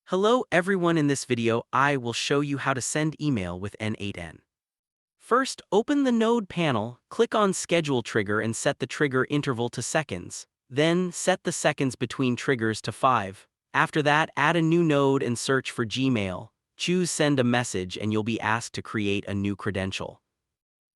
Hello everyone, in this video I will show you how to send email with N8N. First, open the node panel, click on schedule trigger and set the trigger interval to seconds. Then, set the seconds between triggers to 5. After that, add a new node and search for Gmail. Choose send a message and you'll be asked to create a new credential.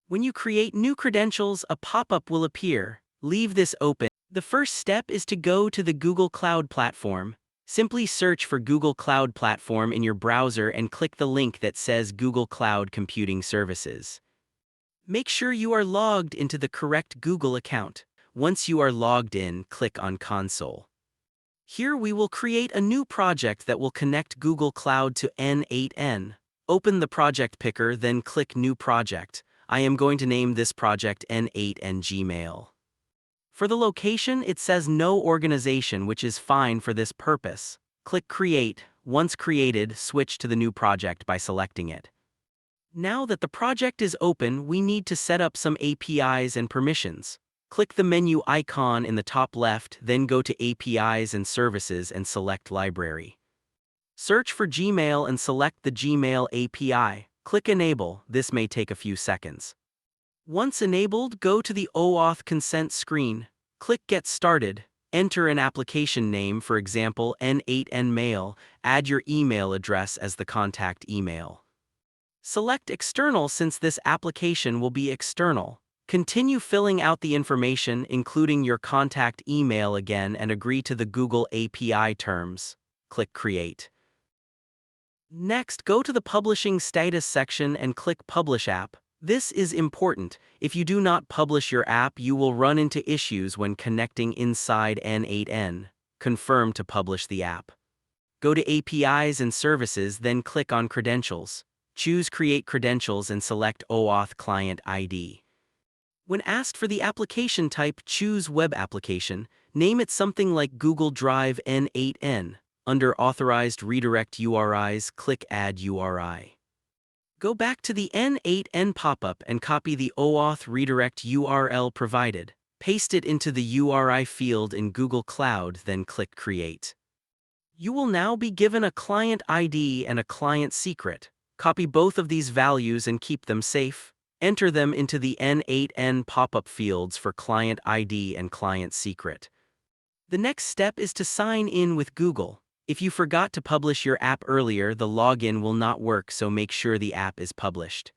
When you create new credentials, a pop-up will appear. Leave this open. The first step is to go to the Google Cloud Platform. Simply search for Google Cloud Platform in your browser and click the link that says Google Cloud Computing Services. Make sure you are logged into the correct Google account. Once you are logged in, click on Console. Here we will create a new project that will connect Google Cloud to N8N. Open the project picker, then click New Project. I am going to name this project N8N Gmail. For the location, it says no organization, which is fine for this purpose. Click Create. Once created, switch to the new project by selecting it. Now that the project is open, we need to set up some APIs and permissions. Click the menu icon in the top left, then go to APIs and Services and select Library. Search for Gmail and select the Gmail API. Click Enable. This may take a few seconds. Once enabled, go to the OAuth consent screen. Click Get Started. Enter an application name, for example N8N Mail. Add your email address as the contact email. Select External since this application will be external. Continue filling out the information, including your contact email again, and agree to the Google API terms. Click Create. Next, go to the Publishing Status section and click Publish App. This is important. If you do not publish your app, you will run into issues when connecting inside N8N. Confirm to publish the app. Go to APIs and Services, then click on Credentials. Choose Create Credentials and select OAuth Client ID. When asked for the application type, choose Web Application. Name it something like Google Drive N8N. Under Authorized Redirect URIs, click Add URI. Go back to the N8N pop-up and copy the OAuth redirect URL provided. Paste it into the URI field in Google Cloud, then click Create. You will now be given a client ID and a client secret. Copy both of these values and keep them safe. Enter them into the N8N pop-up fields for client ID and client secret. The next step is to sign in with Google. If you forgot to publish your app earlier, the login will not work, so make sure the app is published.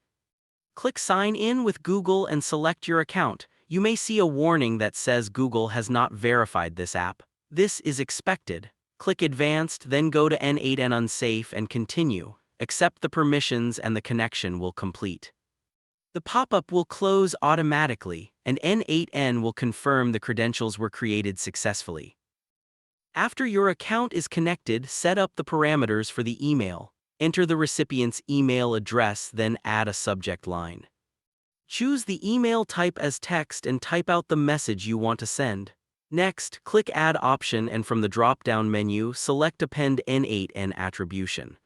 Click Sign in with Google and select your account. You may see a warning that says Google has not verified this app. This is expected. Click Advanced, then go to N8N Unsafe and continue. Accept the permissions and the connection will complete. The pop-up will close automatically, and N8N will confirm the credentials were created successfully. After your account is connected, set up the parameters for the email. Enter the recipient's email address, then add a subject line. Choose the email type as text and type out the message you want to send. Next, click Add option and from the drop-down menu, select Append N8N attribution.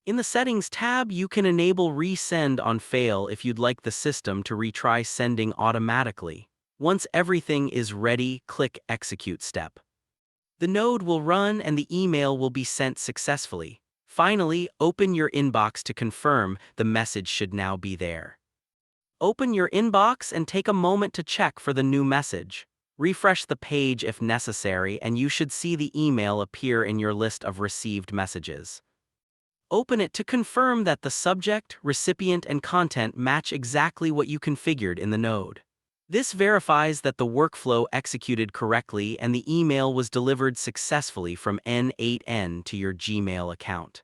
In the Settings tab, you can enable Resend on Fail if you'd like the system to retry sending automatically. Once everything is ready, click Execute step. The node will run and the email will be sent successfully. Finally, open your inbox to confirm the message should now be there. Open your inbox and take a moment to check for the new message. Refresh the page if necessary and you should see the email appear in your list of received messages. Open it to confirm that the subject, recipient, and content match exactly what you configured in the node. This verifies that the workflow executed correctly and the email was delivered successfully from N8N to your Gmail account.